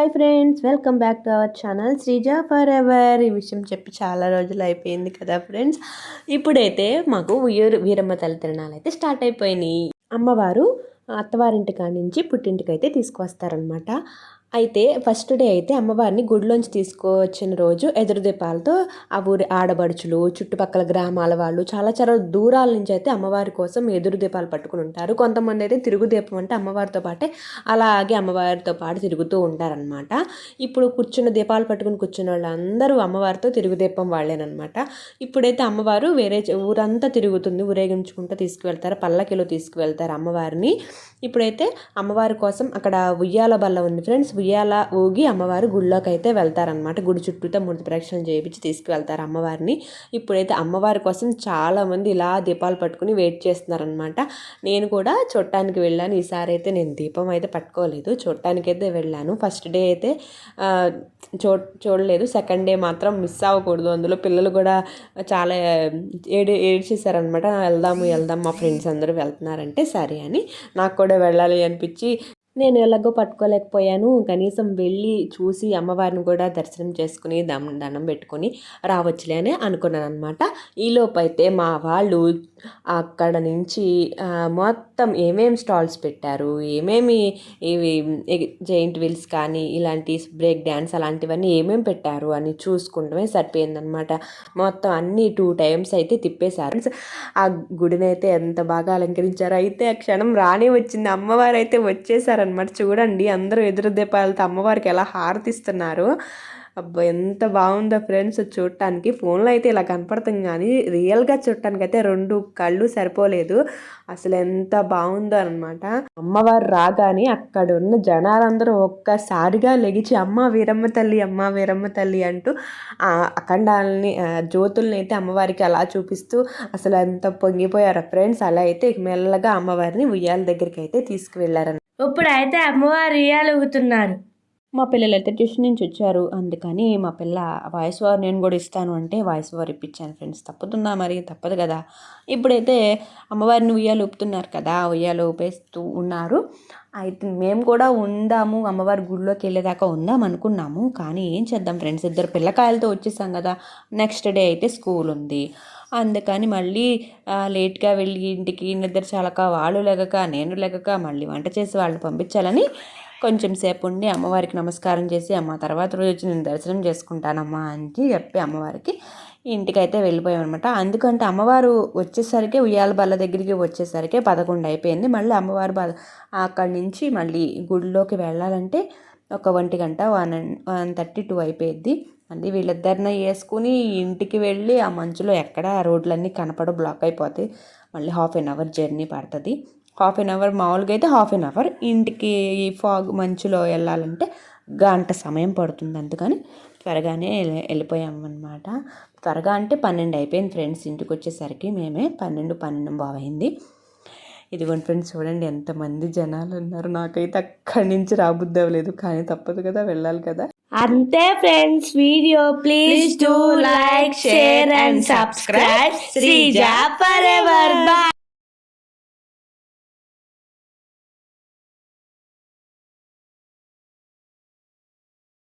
Hi friends, welcome back to our channel Sreeja for ever. ఈ విషయం చెప్పి చాలా రోజులు అయిపోయింది కదా ఫ్రెండ్స్. ఇప్పుడైతే మాకు వీరమ్మ తల్లి తిరణాలు అయితే స్టార్ట్ అయిపోయినాయి. అమ్మవారు అత్తవారింటి కాడి నుంచి పుట్టింటికి అయితే తీసుకొస్తారనమాట. అయితే ఫస్ట్ డే అయితే అమ్మవారిని గుడిలోంచి తీసుకువచ్చిన రోజు ఎదురు దీపాలతో ఆ ఊరి ఆడబడుచులు, చుట్టుపక్కల గ్రామాల వాళ్ళు చాలా చాలా దూరాల నుంచి అయితే అమ్మవారి కోసం ఎదురు దీపాలు పట్టుకుని ఉంటారు. కొంతమంది అయితే తిరుగు దీపం అంటే అమ్మవారితో పాటే అలాగే అమ్మవారితో పాటు తిరుగుతూ ఉంటారనమాట. ఇప్పుడు దీపాలు పట్టుకుని కూర్చున్న వాళ్ళందరూ అమ్మవారితో తిరుగు దీపం వాళ్ళేనమాట. ఇప్పుడైతే అమ్మవారు వేరే ఊరంతా తిరుగుతుంది, ఊరేగించుకుంటూ తీసుకువెళ్తారు, పల్లకిలో తీసుకువెళ్తారు అమ్మవారిని. ఇప్పుడైతే అమ్మవారి కోసం అక్కడ ఉయ్యాల బల్ల ఉంది ఫ్రెండ్స్. ఉయ్యాల ఊగి అమ్మవారు గుడిలోకి అయితే వెళ్తారనమాట. గుడి చుట్టూతో 3 ప్రదక్షిణలు చేయించి తీసుకువెళ్తారు అమ్మవారిని. ఇప్పుడైతే అమ్మవారి కోసం చాలామంది ఇలా దీపాలు పట్టుకుని వెయిట్ చేస్తున్నారనమాట. నేను కూడా చూడటానికి వెళ్ళాను. ఈసారి అయితే నేను దీపం అయితే పట్టుకోలేదు, చూడటానికి అయితే వెళ్ళాను. ఫస్ట్ డే అయితే చూడలేదు, సెకండ్ డే మాత్రం మిస్ అవ్వకూడదు. అందులో పిల్లలు కూడా చాలా ఏడ్చేసారనమాట. వెళ్దాం మా ఫ్రెండ్స్ అందరూ వెళ్తున్నారంటే సరే అని నాకు కూడా వెళ్ళాలి అనిపించి నేను ఎలాగో పట్టుకోలేకపోయాను. కనీసం వెళ్ళి చూసి అమ్మవారిని కూడా దర్శనం చేసుకుని దండం పెట్టుకొని రావచ్చులే అని అనుకున్నాను అనమాట. ఈలోపు అయితే మా వాళ్ళు అక్కడ నుంచి మొత్తం ఏమేమి స్టాల్స్ పెట్టారు, ఏమేమి ఇవి జైంట్ వీల్స్ కానీ ఇలాంటి బ్రేక్ డ్యాన్స్ అలాంటివన్నీ ఏమేమి పెట్టారు అని చూసుకుంటమే సరిపోయిందనమాట. మొత్తం అన్నీ 2 times అయితే తిప్పేశారు. ఆ గుడిని అయితే ఎంత బాగా అలంకరించారు. అయితే ఆ క్షణం రానే వచ్చింది, అమ్మవారు అయితే వచ్చేసారు అనమాట. చూడండి అందరూ ఎదురు దీపాలతో అమ్మవారికి ఎలా హారతిస్తున్నారు. అబ్బా ఎంత బాగుందో ఫ్రెండ్స్ చూడటానికి. ఫోన్లో అయితే ఇలా కనపడుతుంది కానీ రియల్గా చూడటానికి అయితే 2 కళ్ళు సరిపోలేదు. అసలు ఎంత బాగుందో అనమాట. అమ్మవారు రాగానే అక్కడ ఉన్న జనాలందరూ ఒక్కసారిగా లెగిచి అమ్మ వీరమ్మ తల్లి అంటూ అఖండాలని జ్యోతుల్ని అయితే అమ్మవారికి అలా చూపిస్తూ అసలు ఎంత పొంగిపోయారు ఫ్రెండ్స్. అలా అయితే మెల్లగా అమ్మవారిని ఉయ్యాల దగ్గరికి అయితే తీసుకువెళ్ళారు. ఇప్పుడైతే అమ్మవారు ఉయ్యాలు ఊగుతున్నారు. మా పిల్లలు అయితే ట్యూషన్ నుంచి వచ్చారు, అందుకని మా పిల్ల వాయిస్ ఓవర్ నేను కూడా ఇస్తాను అంటే వాయిస్ ఓవర్ ఇప్పించాను ఫ్రెండ్స్. తప్పుతుందా మరి, తప్పదు కదా. ఇప్పుడైతే అమ్మవారిని ఉయ్యాలు ఊపుతున్నారు కదా, ఉయ్యాలు ఊపేస్తూ ఉన్నారు. అయితే మేము కూడా ఉందాము, అమ్మవారి గుడిలోకి వెళ్ళేదాకా ఉందాం అనుకున్నాము. కానీ ఏం చేద్దాం ఫ్రెండ్స్, 2 పిల్లకాయలతో వచ్చేసాం కదా. నెక్స్ట్ డే అయితే స్కూల్ ఉంది, అందుకని మళ్ళీ లేట్గా వెళ్ళి ఇంటికి నిద్ర చాలక వాళ్ళు లెగక నేను లెగక మళ్ళీ వంట చేసి వాళ్ళు పంపించాలని కొంచెం సేపు ఉండి అమ్మవారికి నమస్కారం చేసి అమ్మ తర్వాత రోజు వచ్చి నేను దర్శనం చేసుకుంటానమ్మా అని చెప్పి అమ్మవారికి ఇంటికైతే వెళ్ళిపోయామన్నమాట. అందుకంటే అమ్మవారు వచ్చేసరికి ఉయ్యాల బల్ల దగ్గరికి వచ్చేసరికి 11 అయిపోయింది. మళ్ళీ అమ్మవారు అక్కడి నుంచి మళ్ళీ గుడిలోకి వెళ్ళాలంటే ఒక 1 గంట 1:32 అయిపోయింది. మళ్ళీ వీళ్ళిద్దరిని వేసుకుని ఇంటికి వెళ్ళి ఆ మంచులో ఎక్కడ రోడ్లన్నీ బ్లాక్ అయిపోతాయి. మళ్ళీ 1/2 hour జర్నీ పడుతుంది. 1/2 hour మామూలుగా అయితే 1/2 hour, ఇంటికి ఈ ఫాగ్ మంచులో వెళ్ళాలంటే గంట సమయం పడుతుంది. అందుకని త్వరగానే వెళ్ళిపోయామన్నమాట. త్వరగా అంటే 12 అయిపోయింది ఫ్రెండ్స్. ఇంటికి వచ్చేసరికి మేమే 12 అయింది. ఇదిగోండి ఫ్రెండ్స్ చూడండి ఎంతమంది జనాలు ఉన్నారు. నాకైతే అక్కడి నుంచి రాబుద్ది అవ్వలేదు, కానీ తప్పదు కదా, వెళ్ళాలి కదా. అంతే friends video. Please do like, share and subscribe Sreeja forever. Bye.